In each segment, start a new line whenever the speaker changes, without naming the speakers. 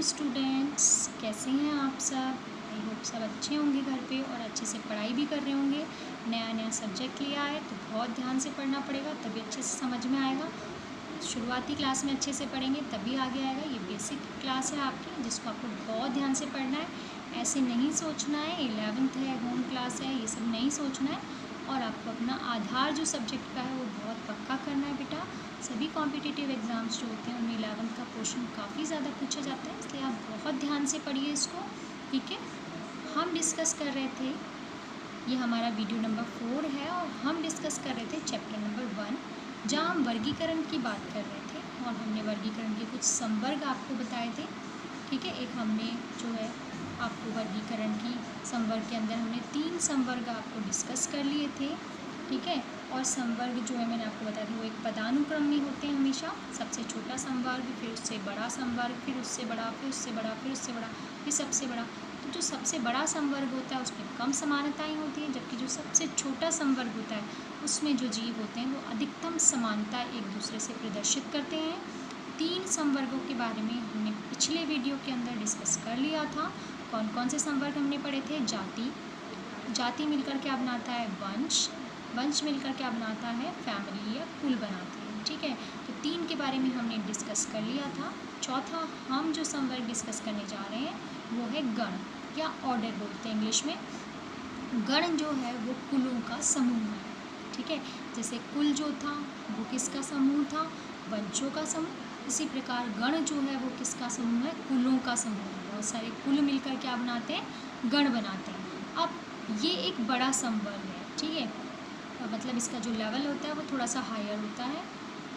Students, कैसे हैं आप सब। आई होप सब अच्छे होंगे घर पे और अच्छे से पढ़ाई भी कर रहे होंगे। नया नया सब्जेक्ट लिया है तो बहुत ध्यान से पढ़ना पड़ेगा, तभी अच्छे से समझ में आएगा। शुरुआती क्लास में अच्छे से पढ़ेंगे तभी आगे आएगा। ये बेसिक क्लास है आपकी, जिसको आपको बहुत ध्यान से पढ़ना है। ऐसे नहीं सोचना है 11th है, होम क्लास है, ये सब नहीं सोचना है। और आपको अपना आधार जो सब्जेक्ट का है वो बहुत पक्का करना है बेटा। सभी कॉम्पिटिटिव एग्ज़ाम्स जो होते हैं उनमें 11th का पोर्शन काफ़ी ज़्यादा पूछा जाता है, इसलिए आप बहुत ध्यान से पढ़िए इसको। ठीक है, हम डिस्कस कर रहे थे, ये हमारा वीडियो नंबर 4 है और हम डिस्कस कर रहे थे चैप्टर नंबर 1, जहाँ हम वर्गीकरण की बात कर रहे थे और हमने वर्गीकरण के कुछ संवर्ग आपको बताए थे। ठीक है, एक हमने जो है आपको वर्गीकरण की संवर्ग के अंदर हमने 3 संवर्ग आपको डिस्कस कर लिए थे। ठीक है, और संवर्ग जो है मैंने आपको बताया था वो एक पदानुक्रम में होते हैं हमेशा। सबसे छोटा संवर्ग, फिर उससे बड़ा संवर्ग, फिर उससे बड़ा, फिर उससे बड़ा, फिर उससे बड़ा, फिर सबसे बड़ा। तो जो सबसे बड़ा संवर्ग होता है उसमें कम समानताएं होती हैं, जबकि जो सबसे छोटा संवर्ग होता है उसमें जो जीव होते हैं वो अधिकतम समानता एक दूसरे से प्रदर्शित करते हैं। 3 संवर्गों के बारे में हमने पिछले वीडियो के अंदर डिस्कस कर लिया था। कौन कौन से संवर्ग हमने पढ़े थे? जाति, जाति मिलकर क्या बनाता है? वंश, वंश मिलकर क्या बनाता है? फैमिली या कुल बनाते हैं। ठीक है, तो 3 के बारे में हमने डिस्कस कर लिया था। चौथा हम जो संवर्ग डिस्कस करने जा रहे हैं वो है गण या ऑर्डर बोलते हैं इंग्लिश में। गण जो है वो कुलों का समूह है। ठीक है, जैसे कुल जो था वो किसका समूह था? वंशों का समूह। इसी प्रकार गण जो है वो किसका समूह है? कुलों का समूह है। बहुत सारे कुल मिलकर क्या बनाते हैं? गण बनाते हैं। अब ये एक बड़ा संवर्ग है। ठीक है, मतलब इसका जो लेवल होता है वो थोड़ा सा हायर होता है।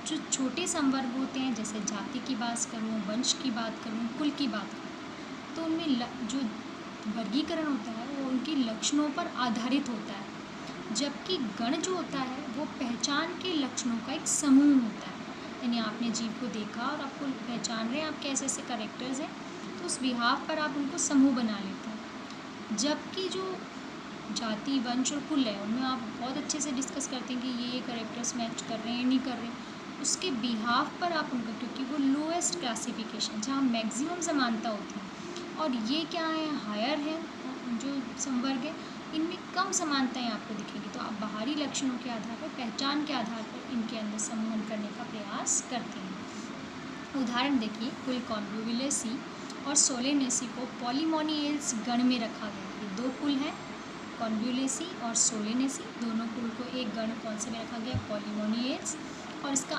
जो छोटे संवर्ग होते हैं, जैसे जाति की बात करूँ, वंश की बात करूँ, कुल की बात करूँ, तो उनमें जो वर्गीकरण होता है वो उनके लक्षणों पर आधारित होता है, जबकि गण जो होता है वो पहचान के लक्षणों का एक समूह होता है। यानी आपने जीव को देखा और आपको पहचान रहे हैं आप कैसे ऐसे करेक्टर्स हैं, तो उस बिहाव पर आप उनको समूह बना लेते हैं। जबकि जो जाति, वंश और कुल है उनमें आप बहुत अच्छे से डिस्कस करते हैं कि ये करेक्टर्स मैच कर रहे हैं नहीं कर रहे हैं, उसके बिहाव पर आप उनका, क्योंकि वो लोएस्ट क्लासिफिकेशन जहाँ मैक्सिमम समानता होती है, और ये क्या है? हायर है। जो संवर्ग है इनमें कम समानताएं आपको दिखेगी, तो आप बाहरी लक्षणों के आधार पर, पहचान के आधार पर इनके अंदर समूहन करने का प्रयास करते हैं। उदाहरण देखिए, कुल कॉन्वोल्यूलेसी और सोलेनेसी को पॉलीमोनियल्स गण में रखा गया। ये 2 कुल हैं, कॉन्वोल्यूलेसी और सोलेनेसी, दोनों कुल को एक गण कौन से में रखा गया? पॉलीमोनियल्स। और इसका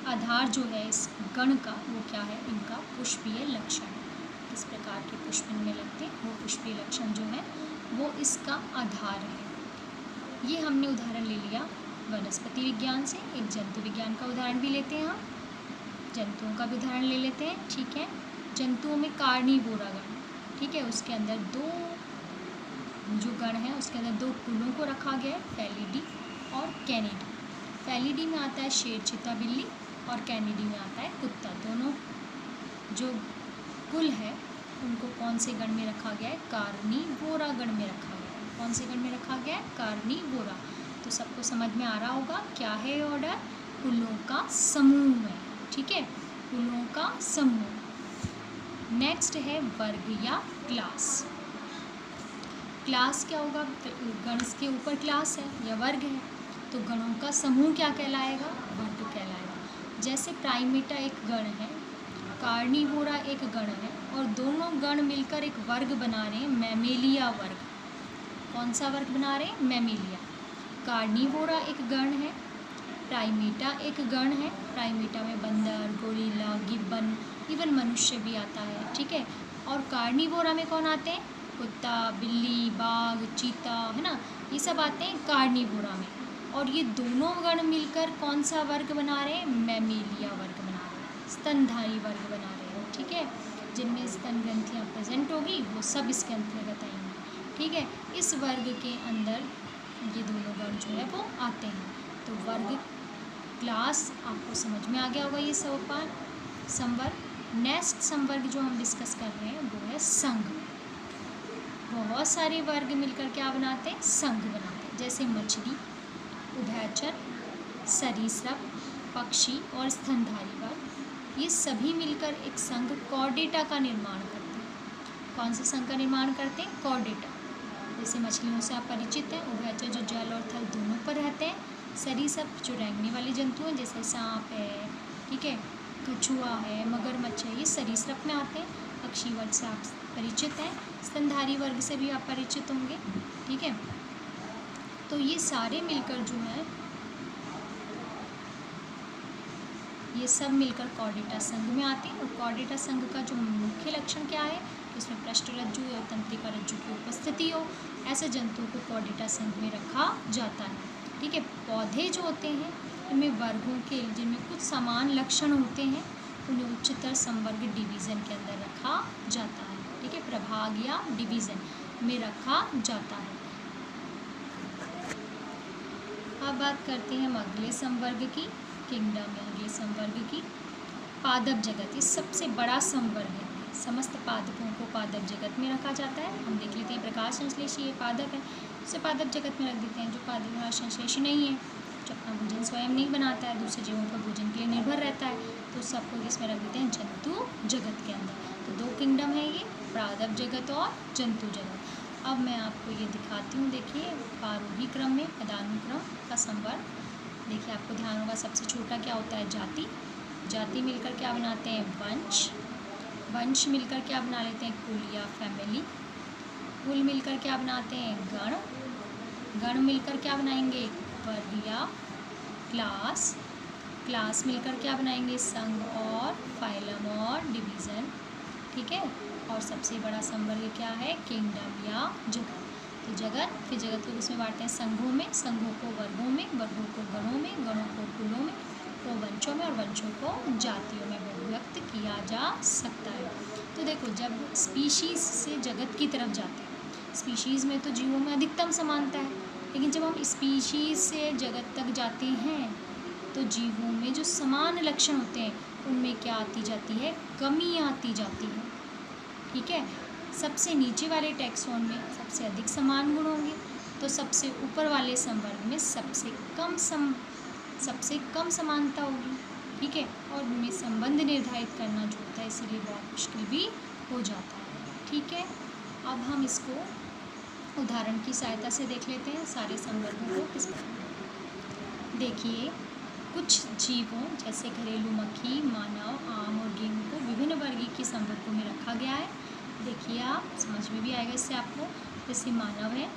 आधार जो है इस गण का वो क्या है? इनका पुष्पीय लक्षण। किस प्रकार के पुष्प इनमें लगते हैं वो पुष्पीय लक्षण जो है वो इसका आधार है। ये हमने उदाहरण ले लिया वनस्पति विज्ञान से। एक जंतु विज्ञान का उदाहरण भी लेते हैं हम, जंतुओं का भी उदाहरण ले लेते हैं। ठीक है, जंतुओं में कार्निवोरा गण, ठीक है, उसके अंदर 2 जो गण है उसके अंदर 2 कुलों को रखा गया है, फेलिडी और कैनिडी। फेलिडी में आता है शेर, चीता, बिल्ली, और कैनिडी में आता है कुत्ता। दोनों जो कुल है उनको कौन से गण में रखा गया है? कार्निवोरा गण में रखा गया है। कौन से गण में रखा गया है? कार्निवोरा। तो सबको समझ में आ रहा होगा क्या है ऑर्डर? कुलों का समूह है। ठीक है, कुलों का समूह। नेक्स्ट है वर्ग या क्लास। क्लास क्या होगा? गण के ऊपर क्लास है या वर्ग है, तो गणों का समूह क्या कहलाएगा? वर्ग कहलाएगा। जैसे प्राइमेटा एक गण है, कार्निवोरा एक गण है, और दोनों गण मिलकर एक वर्ग बना रहे हैं, मैमेलिया वर्ग। कौन सा वर्ग बना रहे हैं? मैमेलिया। कार्निवोरा एक गण है, प्राइमेटा एक गण है। प्राइमेटा में बंदर, गोरिल्ला, गिब्बन, इवन मनुष्य भी आता है। ठीक है, और कार्निवोरा में कौन आते हैं? कुत्ता, बिल्ली, बाघ, चीता, है ना, ये सब आते हैं कार्निवोरा में। और ये दोनों गण मिलकर कौन सा वर्ग बना रहे हैं? मैमेलिया वर्ग बना रहे हैं, स्तनधारी वर्ग बना रहे हैं। ठीक है, जिनमें स्तन ग्रंथियाँ प्रेजेंट होगी वो सब इसके अंतर्गत आएंगी। ठीक है, इस वर्ग के अंदर ये दोनों गण जो है वो आते हैं। तो वर्ग, क्लास आपको समझ में आ गया होगा ये संवर्ग। नेक्स्ट संवर्ग जो हम डिस्कस कर रहे हैं वो है संघ। बहुत सारे वर्ग मिलकर क्या बनाते हैं? संघ बनाते हैं। जैसे मछली, उभयचर, सरीसृप, पक्षी और स्तनधारी वर्ग। ये सभी मिलकर एक संघ कॉर्डेटा का निर्माण करते हैं। कौन से संघ का निर्माण करते हैं? कॉर्डेटा। जैसे मछलियों से आप परिचित हैं, उभयचर जो जल और थल दोनों पर रहते हैं। सरीसृप जो रेंगने वाले जंतु हैं, जैसे सांप है, ठीक है, कछुआ है, मगरमच्छ है, ये सरीसृप में आते हैं। पक्षी वर्ग से आप परिचित हैं, स्तनधारी वर्ग से भी आप परिचित होंगे, ठीक है। तो ये सारे मिलकर जो है, ये सब मिलकर कॉर्डेटा संघ में आते हैं। और कॉर्डेटा संघ का जो मुख्य लक्षण क्या है? इसमें पृष्ठरज्जु या तंत्रिका रज्जु की उपस्थिति हो, ऐसे जंतुओं को कॉर्डेटा संघ में रखा जाता है, ठीक है। पौधे जो होते हैं इनमें वर्गों के जिनमें कुछ समान लक्षण होते हैं उन्हें उच्चतर संवर्ग डिवीज़न के अंदर रखा जाता है, ठीक है, प्रभाग या डिवीज़न में रखा जाता है। अब बात करते हैं हम अगले संवर्ग की, किंगडम या अगले संवर्ग की। पादप जगत, ये सबसे बड़ा संवर्ग है। समस्त पादपों को पादप जगत में रखा जाता है। हम देख लेते हैं प्रकाश संश्लेषी ये पादप है, उसे पादप जगत में रख देते हैं। जो पादप संश्लेषी नहीं है, जो अपना भोजन स्वयं नहीं बनाता है, दूसरे जीवों पर भोजन के लिए निर्भर रहता है, तो सबको इसमें रख देते हैं जंतु जगत के अंदर। तो दो किंगडम है ये, पादप जगत और जंतु जगत। अब मैं आपको ये दिखाती हूँ, देखिए आरोही क्रम में पदानुक्रम का संवर्ग। देखिए आपको ध्यान होगा, सबसे छोटा क्या होता है? जाति। जाति मिलकर क्या बनाते हैं? वंश। वंश मिलकर क्या बना लेते हैं? कुल या फैमिली। कुल मिलकर क्या बनाते हैं? गण। गण मिलकर क्या बनाएंगे? वर्ग या क्लास। क्लास मिलकर क्या बनाएंगे? संघ और फाइलम और डिवीज़न, ठीक है। और सबसे बड़ा संवर्ग क्या है? किंगडम या जगत। तो जगत, फिर जगत को उसमें बांटते हैं संघों में, संघों को वर्गों में, वर्गों को गणों में, गणों को कुलों में, को वंशों में और वंशों को जातियों में व्यक्त किया जा सकता है। तो देखो, जब स्पीशीज़ से जगत की तरफ जाते हैं, स्पीशीज़ में तो जीवों में अधिकतम समानता है, लेकिन जब हम स्पीशीज़ से जगत तक जाते हैं तो जीवों में जो समान लक्षण होते हैं उनमें क्या आती जाती है? कमी आती जाती है, ठीक है। सबसे नीचे वाले टैक्सॉन में सबसे अधिक समान गुण होंगे, तो सबसे ऊपर वाले संवर्ग में सबसे कम समानता होगी, ठीक है। और उनमें संबंध निर्धारित करना जो होता है इसीलिए बहुत मुश्किल भी हो जाता है, ठीक है। अब हम इसको उदाहरण की सहायता से देख लेते हैं सारे संवर्गों को। किस देखिए, कुछ जीवों जैसे घरेलू मक्खी, मानव, आम और गेहूँ को विभिन्न वर्गीय संवर्गों में रखा गया है। देखिए आप समझ में भी आएगा इससे आपको। जैसे मानव है,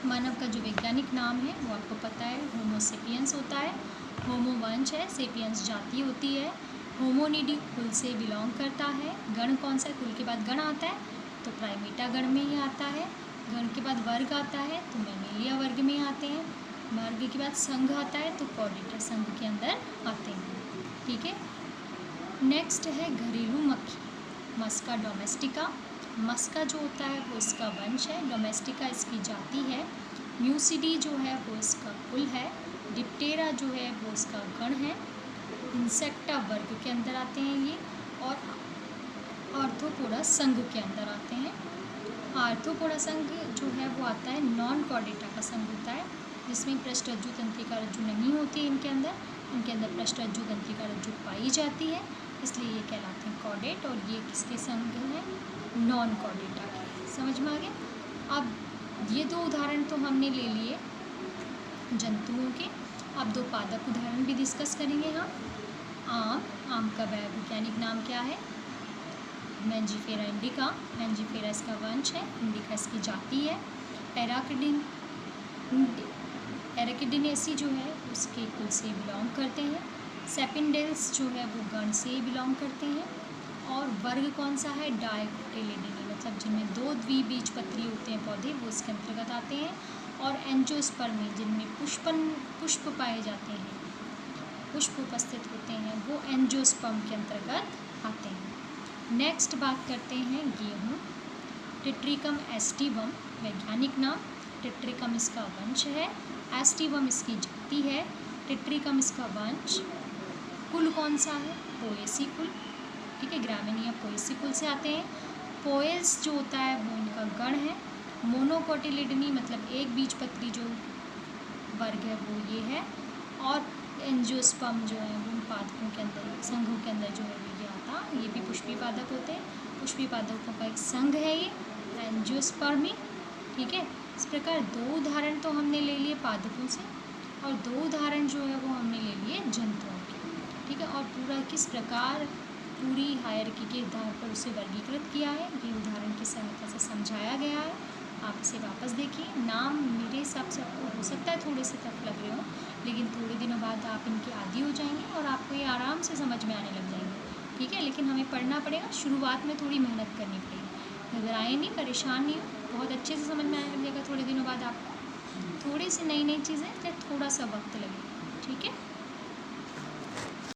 मानव का जो वैज्ञानिक नाम है वो आपको पता है, होमो सेपियंस होता है। होमो वंश है, सेपियंस जाति होती है। होमोनिडी कुल से बिलोंग करता है। गण कौन सा है? कुल के बाद गण आता है तो प्राइमेटा गण में ही आता है। गण के बाद वर्ग आता है तो मैमेलिया वर्ग में आते हैं। वर्ग के बाद संघ आता है तो कॉर्डेटा संघ के अंदर आते हैं, ठीक है। नेक्स्ट है घरेलू मक्खी, मस्का डोमेस्टिका। मस्का जो होता है वो इसका वंश है, डोमेस्टिका इसकी जाति है। म्यूसिडी जो है वो इसका कुल है। डिप्टेरा जो है वो इसका गण है। इंसेक्टा वर्ग के अंदर आते हैं ये, और आर्थ्रोपोडा संघ के अंदर आते हैं। आर्थ्रोपोडा संघ जो है वो आता है नॉन कॉर्डेटा का संघ होता है, जिसमें पृष्ठरज्जु तंत्रिका रज्जु नहीं होती है इनके अंदर पृष्ठरज्जु तंत्रिका रज्जु पाई जाती है, इसलिए ये कहलाते हैं कॉर्डेट। और ये किसके संघ हैं? नॉन कॉर्डेटा के। समझ में आ गया। अब ये दो उदाहरण तो हमने ले लिए जंतुओं के। अब दो पादप उदाहरण भी डिस्कस करेंगे हम। आम का वैज्ञानिक नाम क्या है? Mangifera indica. मैंजीफेरा इसका वंश है, इंडिका इसकी जाति है। एराकिडिनेसी जो है उसके कुल से बिलोंग करते हैं। सेपिंडेल्स जो है वो गण से बिलोंग करते हैं। और वर्ग कौन सा है? डायकोटिलिडीनी, मतलब जिनमें दो द्विबीजपत्री होते हैं पौधे वो इसके अंतर्गत आते हैं। और एंजियोस्पर्मी जिनमें पुष्प पाए जाते हैं, पुष्प उपस्थित होते हैं, वो एंजियोस्पर्म के अंतर्गत आते हैं। नेक्स्ट बात करते हैं गेहूँ। टिट्रिकम एस्टिवम वैज्ञानिक नाम। टिट्रिकम इसका वंश है, एस्टिवम इसकी जाति है। टिट्रिकम इसका वंश। कुल कौन सा है? पोएसी कुल, ठीक है। ग्रामिनिया पोएसी कुल से आते हैं। पोएस जो होता है वो उनका गण है। मोनोकोटिलिडनी मतलब एक बीजपत्री जो वर्ग है वो ये है। और एंजियोस्पर्म जो है वो पादपों के अंदर, संघों के अंदर जो है ये आता, ये भी पुष्पी पादप होते हैं। पुष्पी पादपों का एक संघ है ये एंजियोस्पर्मी। ठीक है, इस प्रकार 2 उदाहरण तो हमने ले लिए पादपों से और 2 उदाहरण जो है वो हमने ले लिए जंतुओं के। ठीक है, और पूरा किस प्रकार पूरी हायरार्की के आधार पर उसे वर्गीकृत किया है ये उदाहरण की सहायता से समझाया गया है। आप इसे वापस देखिए। नाम मेरे हिसाब से आपको हो सकता है थोड़े से टफ लग रहे हो, लेकिन थोड़े दिनों बाद आप इनके आदी हो जाएंगे और आपको ये आराम से समझ में आने लग जाएंगे। ठीक है, लेकिन हमें पढ़ना पड़ेगा, शुरुआत में थोड़ी मेहनत करनी पड़ेगी। घबराएं नहीं, परेशान नहीं हो, बहुत अच्छे से समझ में आने लग जाएगा। थोड़े दिनों बाद आपको थोड़ी सी नई नई चीज़ें, थोड़ा सा वक्त लगेगा। ठीक है।